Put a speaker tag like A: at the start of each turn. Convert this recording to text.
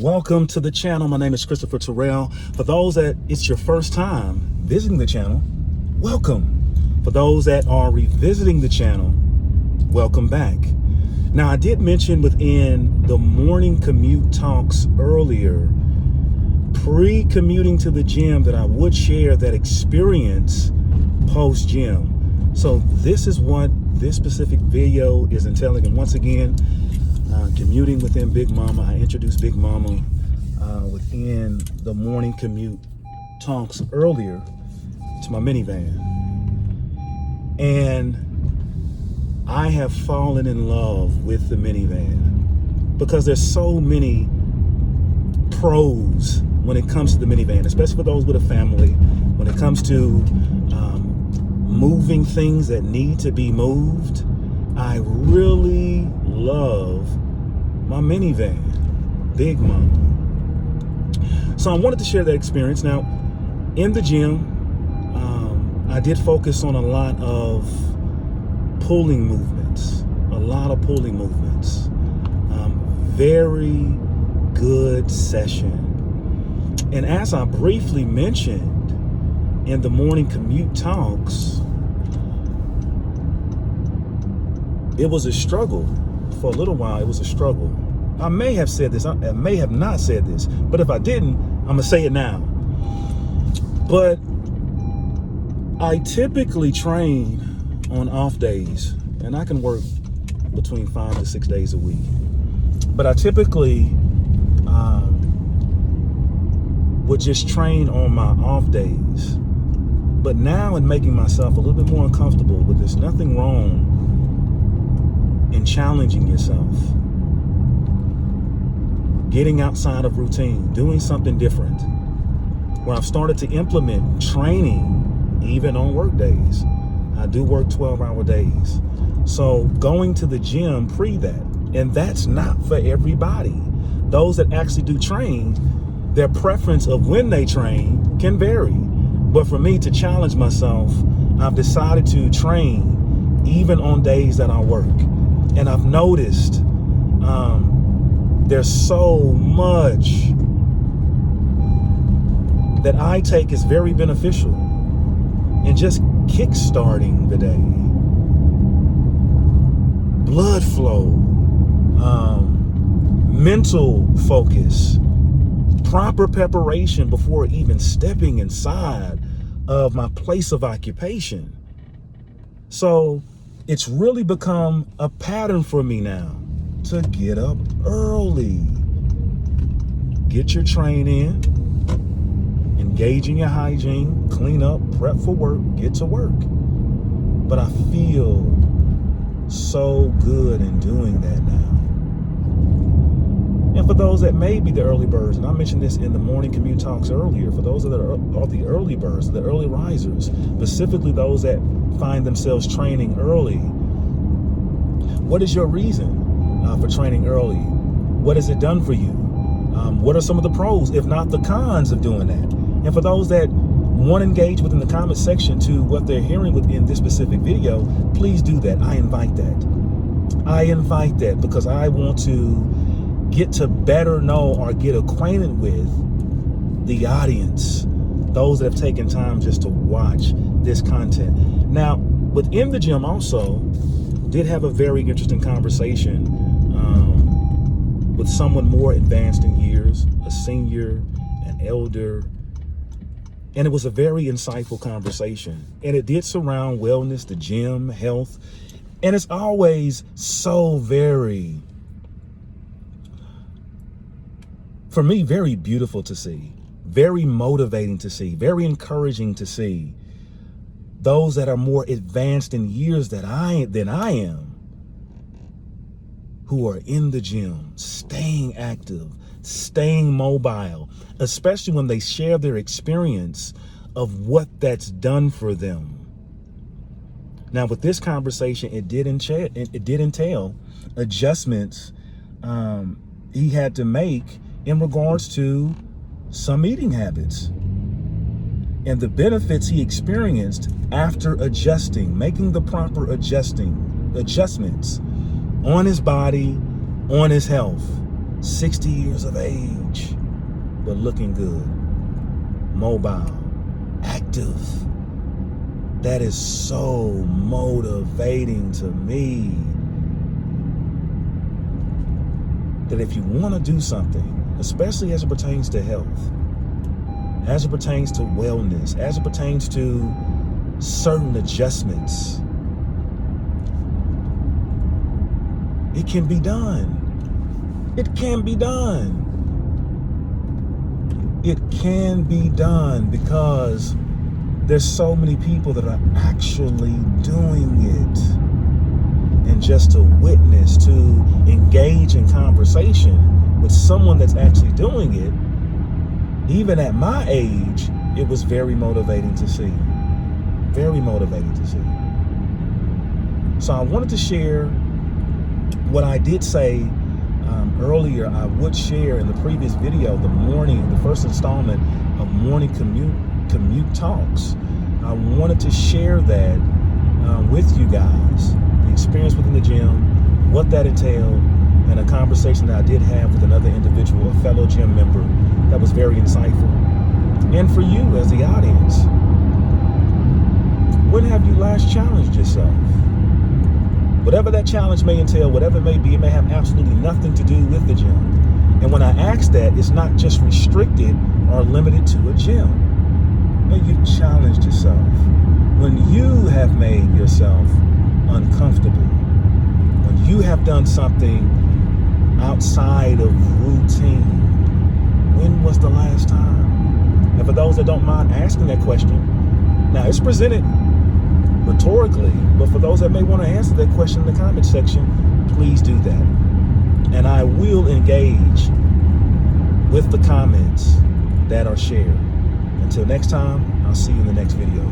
A: Welcome to the channel. My name is Christopher Terrell. For those that it's your first time visiting the channel, welcome. For those that are revisiting the channel, welcome back. Now, I did mention within the morning commute talks earlier, pre-commuting to the gym, that I would share that experience post-gym. So this is what this specific video is entailing. And once again, commuting within Big Mama. I introduced Big Mama within the morning commute talks earlier to my minivan. And I have fallen in love with the minivan because there's so many pros when it comes to the minivan, especially for those with a family, when it comes to moving things that need to be moved. I really love my minivan, Big Mama. So I wanted to share that experience. Now, in the gym, I did focus on a lot of pulling movements, very good session. And as I briefly mentioned in the morning commute talks, it was a struggle. For a little while, it was a struggle. I may have said this, I may have not said this, but if I didn't, I'm gonna say it now. But I typically train on off days, and I can work between 5 to 6 days a week. But I typically would just train on my off days. But now, in making myself a little bit more uncomfortable with this, nothing wrong in challenging yourself, getting outside of routine, doing something different, where I've started to implement training even on work days. I do work 12-hour days. So going to the gym pre that, and that's not for everybody. Those that actually do train, their preference of when they train can vary. But for me to challenge myself, I've decided to train even on days that I work. And I've noticed there's so much that I take is very beneficial in just kickstarting the day. Blood flow, mental focus, proper preparation before even stepping inside of my place of occupation. So it's really become a pattern for me now to get up early, get your train in, engage in your hygiene, clean up, prep for work, get to work. But I feel so good in doing that now. And for those that may be the early birds, and I mentioned this in the morning commute talks earlier, for those that are the early birds, the early risers, specifically those that find themselves training early, what is your reason for training early? What has it done for you? What are some of the pros, if not the cons, of doing that? And for those that want to engage within the comment section to what they're hearing within this specific video, please do that. I invite that because I want to get to better know or get acquainted with the audience, those that have taken time just to watch this content. Now, within the gym also did have a very interesting conversation with someone more advanced in years, a senior, an elder, and it was a very insightful conversation. And it did surround wellness, the gym, health, and it's always so very, for me, very beautiful to see, very motivating to see, very encouraging to see those that are more advanced in years than I am, who are in the gym, staying active, staying mobile, especially when they share their experience of what that's done for them. Now, with this conversation, it did entail adjustments he had to make in regards to some eating habits and the benefits he experienced after adjusting, making the proper adjustments on his body, on his health, 60 years of age, but looking good, mobile, active. That is so motivating to me. That if you want to do something, especially as it pertains to health, as it pertains to wellness, as it pertains to certain adjustments, it can be done. It can be done. It can be done because there's so many people that are actually doing it. And just to witness, to engage in conversation with someone that's actually doing it, even at my age, it was very motivating to see. Very motivating to see. So I wanted to share what I did say earlier. I would share in the previous video, the first installment of Morning Commute Talks. I wanted to share that with you guys, the experience within the gym, what that entailed, and a conversation that I did have with another individual, a fellow gym member, that was very insightful. And for you as the audience, when have you last challenged yourself? Whatever that challenge may entail, whatever it may be, it may have absolutely nothing to do with the gym. And when I ask that, it's not just restricted or limited to a gym. When you've challenged yourself, when you have made yourself uncomfortable, when you have done something outside of routine, when was the last time? And for those that don't mind asking that question, now it's presented rhetorically, but for those that may want to answer that question in the comment section, please do that. And I will engage with the comments that are shared. Until next time, I'll see you in the next video.